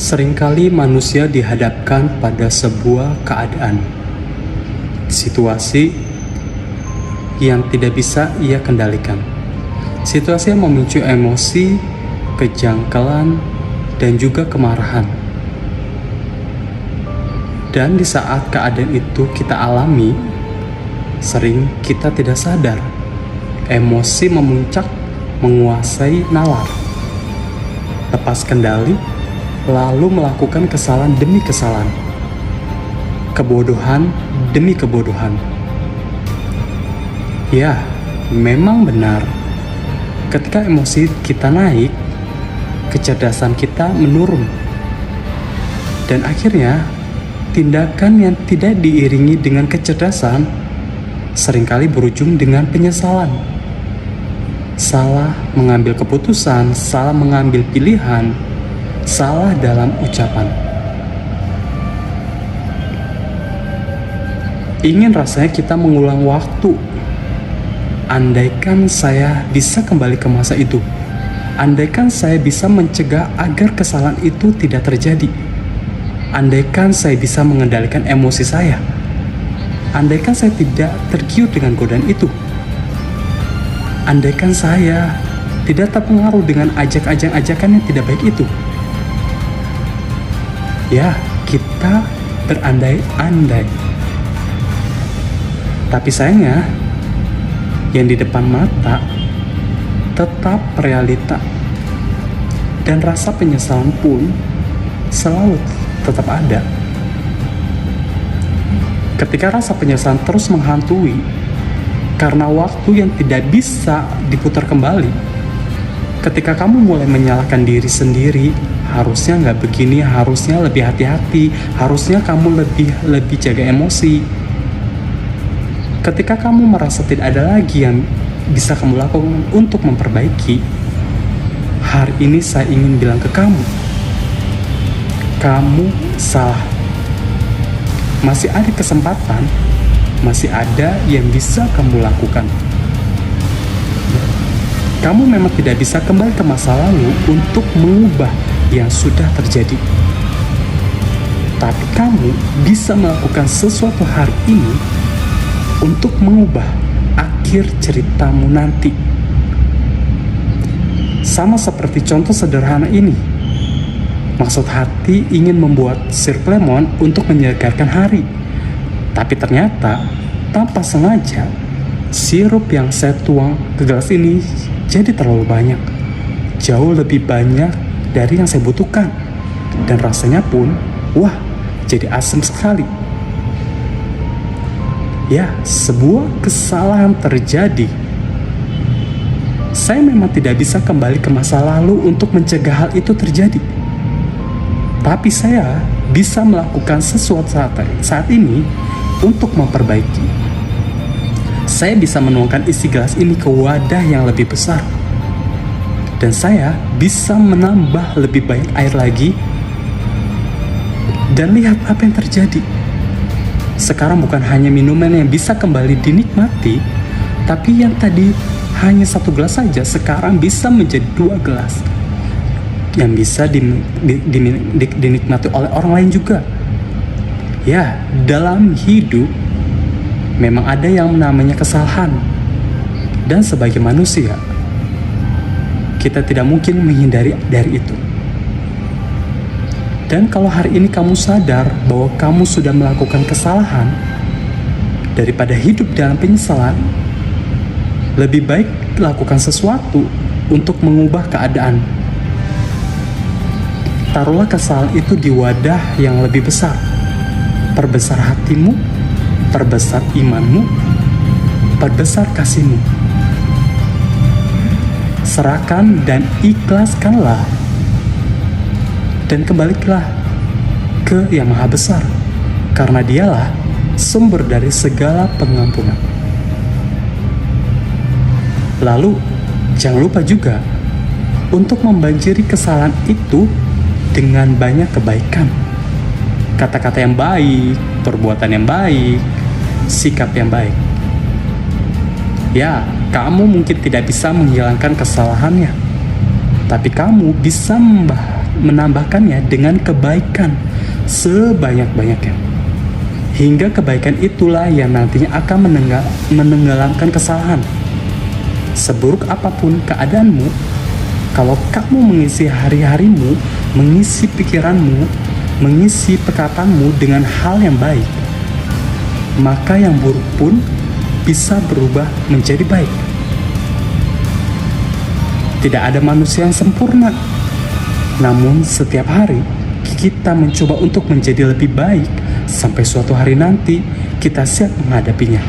Seringkali manusia dihadapkan pada sebuah keadaan, situasi yang tidak bisa ia kendalikan. Situasi yang memicu emosi, kejanggalan, dan juga kemarahan. Dan di saat keadaan itu kita alami, sering kita tidak sadar, emosi memuncak, menguasai nalar, lepas kendali, lalu melakukan kesalahan demi kesalahan, kebodohan demi kebodohan. Ya, memang benar, ketika emosi kita naik, kecerdasan kita menurun, dan akhirnya tindakan yang tidak diiringi dengan kecerdasan seringkali berujung dengan penyesalan. Salah mengambil keputusan, salah mengambil pilihan, salah dalam ucapan. Ingin rasanya kita mengulang waktu. Andaikan saya bisa kembali ke masa itu. Andaikan saya bisa mencegah agar kesalahan itu tidak terjadi. Andaikan saya bisa mengendalikan emosi saya. Andaikan saya tidak tergiur dengan godaan itu. Andaikan saya tidak terpengaruh dengan ajakan yang tidak baik itu. Ya, kita berandai-andai. Tapi sayangnya, yang di depan mata tetap realita. Dan rasa penyesalan pun selalu tetap ada. Ketika rasa penyesalan terus menghantui, karena waktu yang tidak bisa diputar kembali, ketika kamu mulai menyalahkan diri sendiri, harusnya nggak begini, harusnya lebih hati-hati, harusnya kamu lebih jaga emosi. Ketika kamu merasa tidak ada lagi yang bisa kamu lakukan untuk memperbaiki, hari ini saya ingin bilang ke kamu, kamu salah. Masih ada kesempatan, masih ada yang bisa kamu lakukan. Kamu memang tidak bisa kembali ke masa lalu untuk mengubah yang sudah terjadi. Tapi kamu bisa melakukan sesuatu hari ini untuk mengubah akhir ceritamu nanti. Sama seperti contoh sederhana ini. Maksud hati ingin membuat sirup lemon untuk menyegarkan hari. Tapi ternyata tanpa sengaja sirup yang saya tuang ke gelas ini jadi terlalu banyak. Jauh lebih banyak dari yang saya butuhkan. Dan rasanya pun, wah, jadi asam sekali. Ya, sebuah kesalahan terjadi. Saya memang tidak bisa kembali ke masa lalu untuk mencegah hal itu terjadi. Tapi saya bisa melakukan sesuatu saat ini untuk memperbaiki. Saya bisa menuangkan isi gelas ini ke wadah yang lebih besar. Dan saya bisa menambah lebih banyak air lagi. Dan lihat apa yang terjadi. Sekarang bukan hanya minuman yang bisa kembali dinikmati, tapi yang tadi hanya 1 gelas saja, sekarang bisa menjadi 2 gelas. Yang bisa dinikmati oleh orang lain juga. Ya, dalam hidup memang ada yang namanya kesalahan. Dan sebagai manusia, kita tidak mungkin menghindari dari itu. Dan kalau hari ini kamu sadar bahwa kamu sudah melakukan kesalahan, daripada hidup dalam penyesalan, lebih baik lakukan sesuatu untuk mengubah keadaan. Taruhlah kesalahan itu di wadah yang lebih besar. Perbesar hatimu, perbesar imanmu, perbesar kasihmu. Serahkan dan ikhlaskanlah. Dan kembalilah ke Yang Maha Besar, karena Dialah sumber dari segala pengampunan. Lalu, jangan lupa juga untuk membanjiri kesalahan itu dengan banyak kebaikan. kata-kata yang baik, perbuatan yang baik, sikap yang baik. Ya, kamu mungkin tidak bisa menghilangkan kesalahannya, tapi kamu bisa menambahkannya dengan kebaikan sebanyak-banyaknya. Hingga kebaikan itulah yang nantinya akan menenggelamkan kesalahan. Seburuk apapun keadaanmu, kalau kamu mengisi hari-harimu, mengisi pikiranmu, mengisi perkataanmu dengan hal yang baik, maka yang buruk pun bisa berubah menjadi baik. Tidak ada manusia yang sempurna, namun setiap hari kita mencoba untuk menjadi lebih baik sampai suatu hari nanti kita siap menghadapinya.